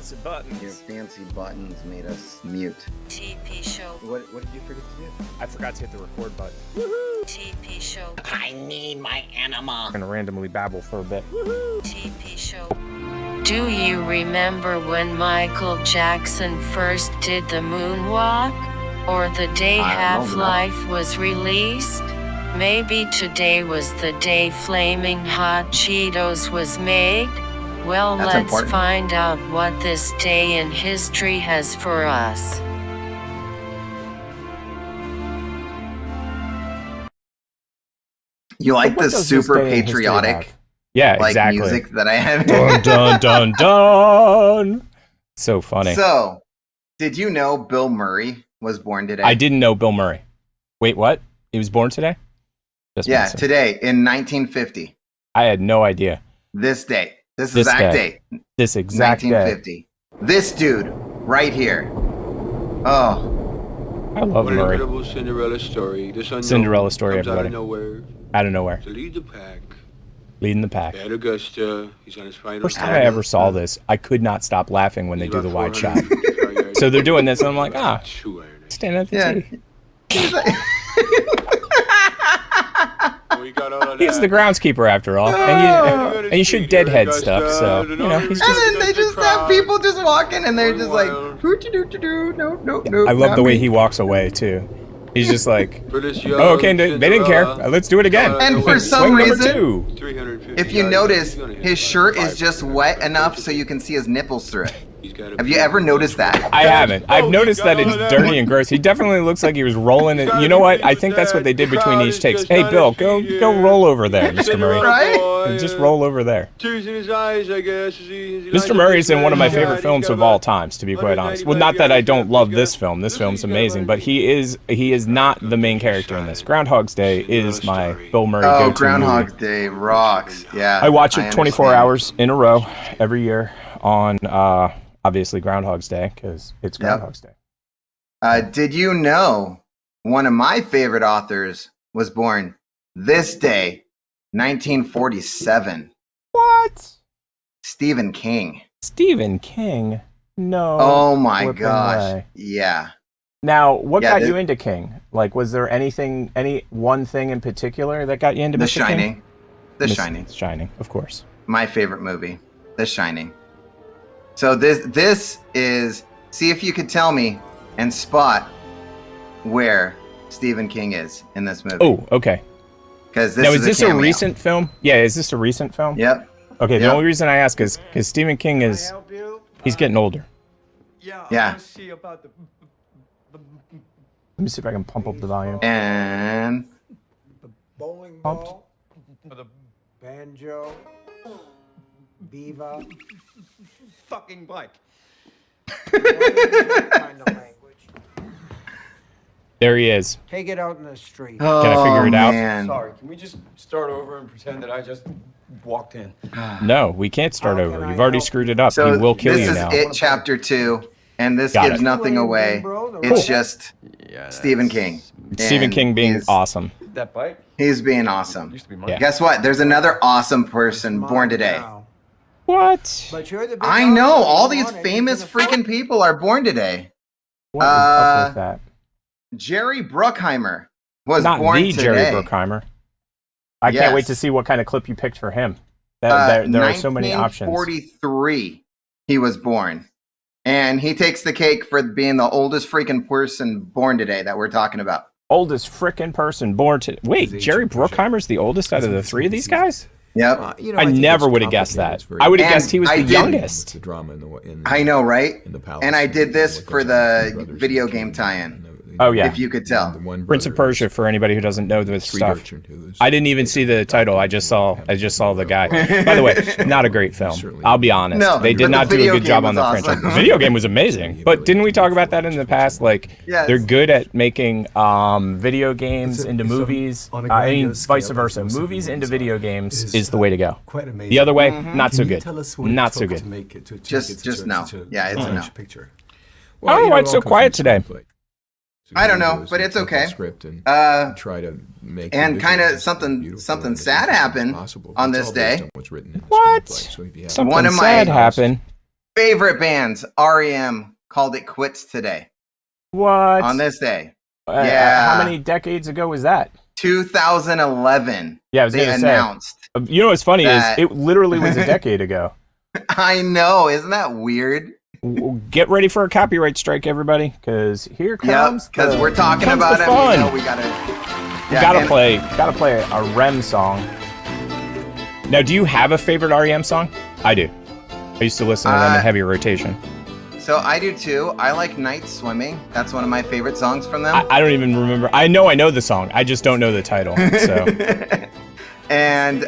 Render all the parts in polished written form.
fancy buttons. Your fancy buttons made us mute. TP Show. What did you forget to do? I forgot to hit the record button. TP Show. I need my animal. I'm gonna randomly babble for a bit. TP Show. Do you remember when Michael Jackson first did the moonwalk? Or the day Half-Life was released? Maybe today was the day Flaming Hot Cheetos was made? Well, That's let's important. find out what this day in history has for us. You like What the does this super day in history patriotic have? Yeah, like exactly. music that I have? Dun dun dun dun. So funny. So, did you know Bill Murray was born today? I didn't know Bill Murray. Wait, what? He was born today? Just Yeah, messing. today in 1950. I had no idea. This day. This This exact day. date. This exact day. 1950. This dude right here. Oh, I love What an Murray. incredible Cinderella story. This unknown Cinderella story, comes out of everybody. nowhere Out of nowhere. to lead the pack. Leading the pack. At Augusta, he's on his final. First time I ever saw this, I could not stop laughing when they do the wide shot. So they're doing this, and I'm like, stand at the yeah. tee. He's the groundskeeper after all, and you should deadhead stuff. So you know, he's And just. then they just have people just walking and they're just like, "Hoo-doo-doo-doo-doo, no, no, no. I love not the way me." he walks away too. He's just like, Oh, oh, okay, they didn't care. Let's do it again. And for some Swing number reason, 2. If you notice, his shirt is just wet enough so you can see his nipples through it. Have you ever noticed that? I haven't. I've noticed that it's dirty and gross. He definitely looks like he was rolling it. You know what? I think that's what they did between each takes. Hey, Bill, go roll over there, Mr. Murray. Right? Just roll over there. Tears in his eyes, I guess. Mr. Murray's in one of my favorite films of all times, to be quite honest. Well, not that I don't love this film. This film's amazing, but he is not the main character in this. Groundhog's Day is my Bill Murray Oh, go-to Groundhog movie. Day rocks. Yeah. I watch it 24 understand. hours in a row every year on obviously Groundhog's Day because it's Groundhog's Day. Did you know one of my favorite authors was born this day, 1947? What? Stephen King. Stephen King? No. Oh my flipping gosh. way. Yeah. Now, what Yeah, got you into King? Like, was there any one thing in particular that got you into The Mr. Shining. King? The Shining. Shining, of course. My favorite movie. The Shining. So this is, see if you could tell me and spot where Stephen King is in this movie. Oh, okay. Because this Now, is is this a a cameo. recent film? Yeah, is this a recent film? Yep. Okay, the Yep. only reason I ask is because Stephen King he's getting older. Yeah. Let me see if I can pump up the volume. And Bowling Pumped. ball for the banjo, beaver, fucking bike. kind of language. There he is. Take it out in the street. Can I figure it out? man. Sorry, can we just start over and pretend that I just walked in? No, we can't start How over. can I You've already help screwed you? it up. So He will kill this you is now. It Chapter 2, and this Got gives it. nothing away. It's just Yeah, Stephen King. Stephen And King being he's- awesome. That bike He's being awesome. used to be mine. Yeah. Guess what? There's another awesome person born today. Now. What? But you're the big I know. officer. All You these want it, you famous can afford freaking people are born today. What is up with that? Jerry Bruckheimer was Not born the today. Jerry Bruckheimer. I Yes. can't wait to see what kind of clip you picked for him. There are so many options. 1943, he was born. And he takes the cake for being the oldest freaking person born today that we're talking about. Oldest frickin' person born to. Wait, Jerry Bruckheimer's the oldest out of the three of these guys? Yep. I never would have guessed that. I would have And guessed he was I the did- youngest. I know, right? And I did this for the video game tie-in, Oh, yeah. if you could tell. Prince of Persia, for anybody who doesn't know this stuff. I didn't even see the title. I just saw the guy. By the way, not a great film. I'll be honest. No, They but did the not do a video good job game on the was franchise. awesome. The video game was amazing. But didn't we talk about that in the past? Like, Yes. they're good at making video games into movies. I mean, vice versa. Movies into video games is the way to go. Quite amazing. The other way, Mm-hmm. not so Can you good. tell us what it Not so took good. to make it, to take Just it to no. such a Yeah, it's a large no. picture? I don't know why it's so quiet today. I don't know, but it's okay. Try to make And kind of something sad happened on this day. What? Something One of my- sad happened. favorite bands, REM, called it quits today. What? On this day. How many decades ago was that? 2011. Yeah, I was they gonna announced. Say. You know what's funny that... is it literally was a decade ago. I know, isn't that weird? Get ready for a copyright strike, everybody, because here comes. Because we're talking about it. Fun. We gotta play a REM song. Now, do you have a favorite REM song? I do. I used to listen to them in heavy rotation. So I do too. I like Night Swimming. That's one of my favorite songs from them. I don't even remember. I know the song. I just don't know the title. So. And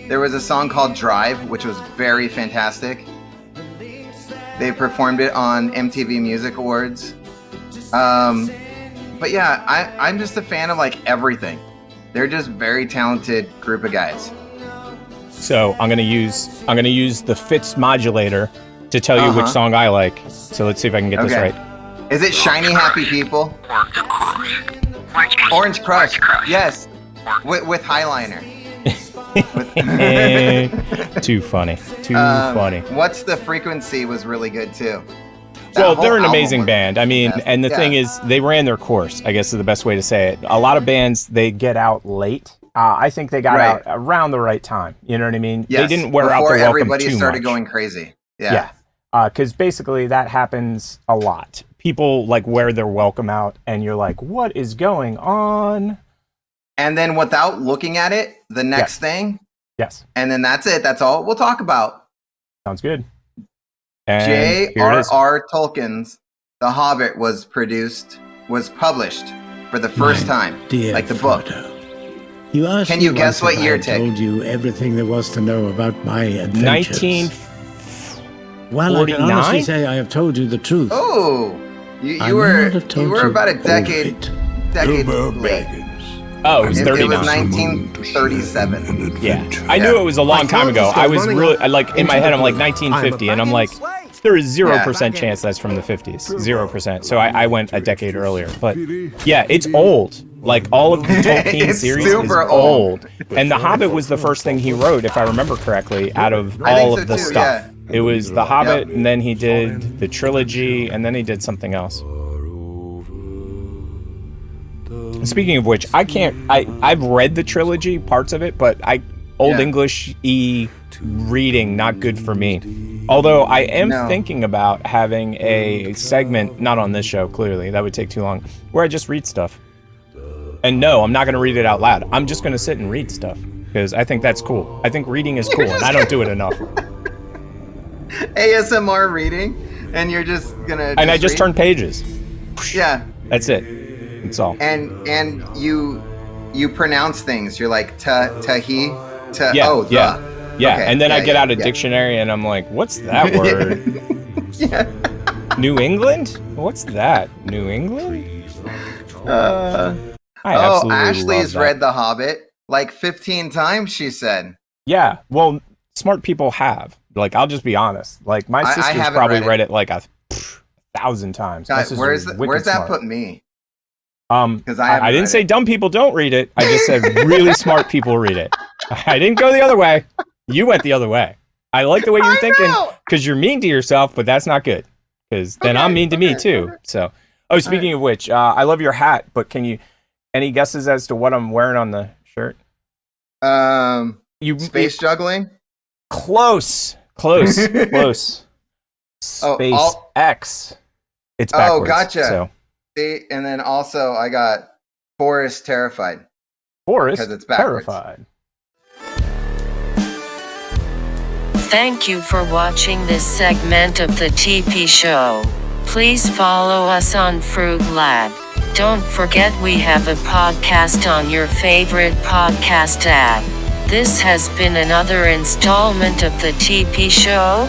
there was a song called Drive, which was very fantastic. They performed it on MTV Music Awards. But yeah, I'm just a fan of like everything. They're just very talented group of guys. So I'm gonna use the Fitz modulator to tell you which song I like. So let's see if I can get this right. Is it Shiny Happy People? Orange Crush. Yes. With highliner. Too funny. Funny. What's the Frequency was really good too. Well, they're an amazing band. I mean, and the thing is, they ran their course, I guess is the best way to say it. A lot of bands, they get out late. I think they got out around the right time. You know what I mean? Yes. They didn't wear out their welcome everybody too started much. going crazy. Yeah. Because basically that happens a lot. People like wear their welcome out, and you're like, what is going on? And then without looking at it, the next thing. Yes. And then that's it. That's all we'll talk about. Sounds good. And J.R.R. Tolkien's The Hobbit was published for the first time. Like the book. You asked Can you guess what year, Tig? I told you everything there was to know about my adventures. 1949? Well, I can honestly say I have told you the truth. Oh, you were about a decade late. Oh, it was 39. It was 1937. Yeah, I knew it was a long time ago. I was really like in my head. I'm like 1950, and I'm like, there is 0% chance that's from the 50s. 0%. So I went a decade earlier. But yeah, it's old. Like all of the Tolkien series is old. And The Hobbit was the first thing he wrote, if I remember correctly, out of all of the stuff. It was The Hobbit, and then he did the trilogy, and then he did something else. Speaking of which, I've read the trilogy, parts of it, but Old English reading, not good for me. Although I am thinking about having a segment, not on this show, clearly, that would take too long, where I just read stuff. And no, I'm not going to read it out loud. I'm just going to sit and read stuff, because I think that's cool. I think reading is cool, and I don't do it enough. ASMR reading, and you're just going to And I just turn pages. Yeah. That's it. That's all. And you pronounce things. You're like he, yeah. Okay, and then I get out a yeah. dictionary and I'm like, what's that word? New England? What's that? New England? Ashley's read The Hobbit like 15 times, she said. Yeah, well, smart people have. Like, I'll just be honest. Like, my sister's probably read it like 1,000 times. God, where's that put me? Because I didn't say dumb people don't read it. I just said really smart people read it. I didn't go the other way. You went the other way. I like the way you're thinking because you're mean to yourself, but that's not good. Because then I'm mean to me too. So, speaking of which, I love your hat. But any guesses as to what I'm wearing on the shirt? Space juggling. Close. Space X. It's backwards. Oh, gotcha. So. See, and then also I got Forrest Terrified. Forrest because it's backwards. Terrified. Thank you for watching this segment of the TP Show. Please follow us on Fruitlab. Don't forget we have a podcast on your favorite podcast app. This has been another installment of the TP Show.